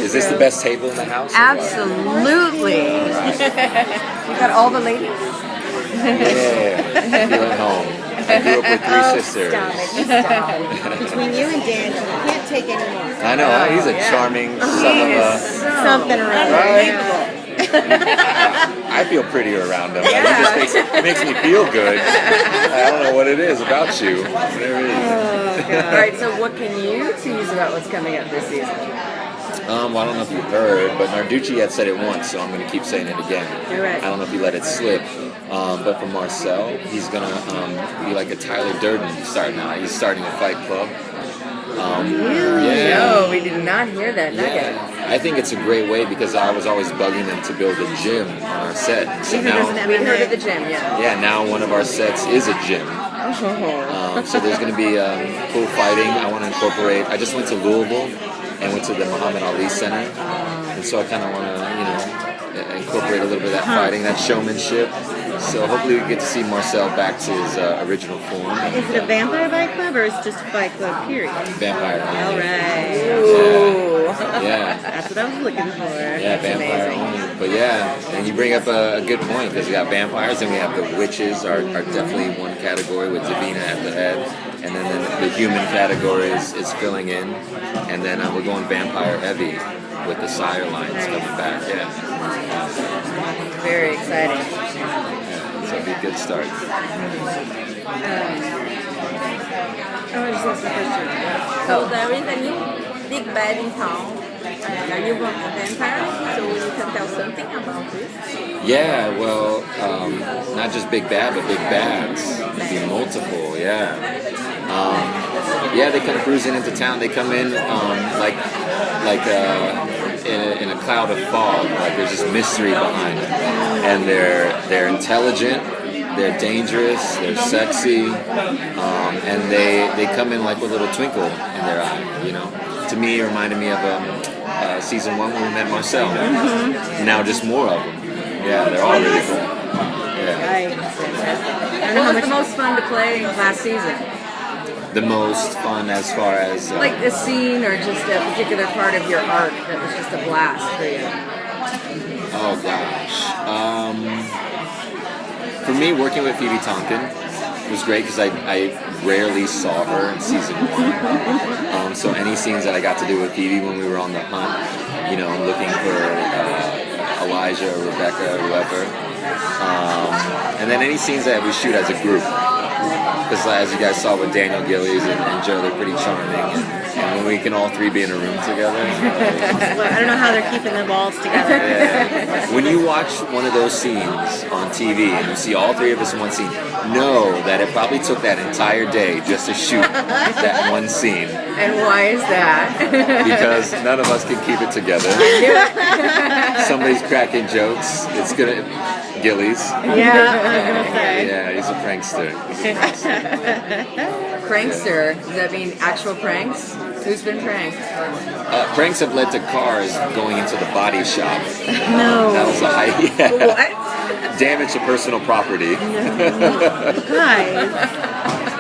Is this the best table in the house? Absolutely. You got all the ladies? Yeah, feel at home. I grew up with three sisters. Stop it. Stop. Between you and Dan, you can't take any more. I know, he's a charming son of a... Something around Right? I feel prettier around him. Like, he just makes me feel good. I don't know what it is about you. Whatever it is. All right, so what can you tease about what's coming up this season? Well, I don't know if you heard, but Narducci had said it once, so I'm going to keep saying it again. You're right. I don't know if he let it slip. But for Marcel, he's going to be like a Tyler Durden starting out. He's starting a fight club. No, we did not hear that nugget. Yeah. I think it's a great way because I was always bugging them to build a gym on our set. So now, We heard of the gym, yeah. yeah, now one of our sets is a gym. So there's going to be cool fighting. I want to incorporate. I just went to Louisville and went to the Muhammad Ali Center, and so I kind of want to, incorporate a little bit of that fighting, that showmanship. So hopefully we get to see Marcel back to his original form. Is it a vampire fight club or is it just a fight club, period? Vampire. All right. Ooh. Yeah. That's what I was looking for. Yeah, vampire only. But yeah, and you bring up a good point because we got vampires and we have the witches are definitely one category with Davina at the head. And then the human category is filling in. And then we're going vampire heavy with the sire lines coming back. Yeah. Very exciting. Yeah, so it'll be a good start. So there is a new big bad in town. Are you going to vampire? So you can tell something about this? Yeah, well, not just big bad, but big bads. Be multiple, yeah. Yeah, they come cruising into town. They come in in a cloud of fog. Like there's this mystery behind them, and they're intelligent. They're dangerous, they're sexy, and they come in like with a little twinkle in their eye, you know. To me, it reminded me of season 1 when we met Marcel. Now just more of them. Yeah, they're all really cool. Yeah. What was the most fun to play last season? The most fun as far as... Like a scene or just a particular part of your arc that was just a blast for you? Oh gosh. For me, working with Phoebe Tonkin was great because I rarely saw her in season 1. So any scenes that I got to do with Phoebe when we were on the hunt, you know, looking for Elijah or Rebecca or whoever. And then any scenes that we shoot as a group. Because as you guys saw with Daniel Gillies and Joe, they're pretty charming. And when we can all three be in a room together. Well, I don't know how they're keeping the balls together. Yeah. When you watch one of those scenes on TV and you see all three of us in one scene, know that it probably took that entire day just to shoot that one scene. And why is that? Because none of us can keep it together. Somebody's cracking jokes. It's gonna... Gillies. Yeah, I was gonna say. Yeah, he's a prankster. Prankster? Does that mean actual pranks? Who's been pranked? Pranks have led to cars going into the body shop. No. That was a high... Yeah. What? Damage to personal property. Guys.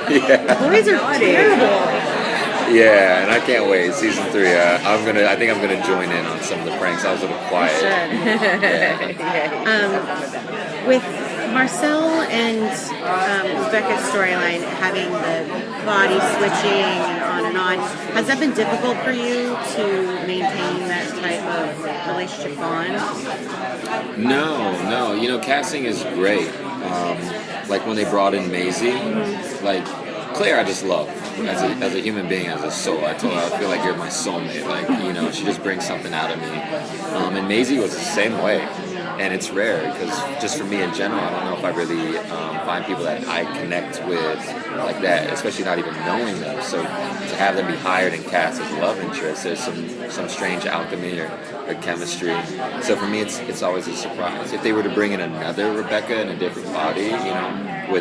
Yeah. Boys are terrible. Yeah, and I can't wait. Season 3, I think I'm gonna join in on some of the pranks. I was a little quiet. With Marcel and Rebecca's storyline having the body switching and on, has that been difficult for you to maintain that type of relationship bond? No. You know, casting is great. Like when they brought in Maisie, like Claire, I just love as a human being, as a soul. I told her I feel like you're my soulmate. Like, you know, she just brings something out of me. And Maisie was the same way. And it's rare because just for me in general, I don't know if I really find people that I connect with like that, especially not even knowing them. So to have them be hired and cast as love interests, there's some strange alchemy or chemistry. So for me, it's always a surprise. If they were to bring in another Rebecca in a different body, you know,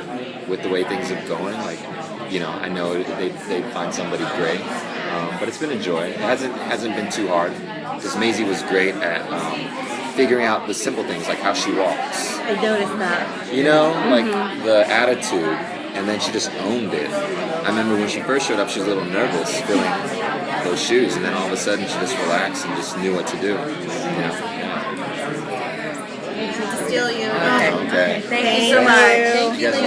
with the way things are going, like, you know, I know they'd find somebody great. But it's been a joy. It hasn't been too hard because Maisie was great at figuring out the simple things like how she walks. I noticed that. You know, like the attitude, and then she just owned it. I remember when she first showed up, she was a little nervous, feeling those shoes, and then all of a sudden she just relaxed and just knew what to do. You know? To steal you. Okay. Okay. Thank you so much. Thank You you, guys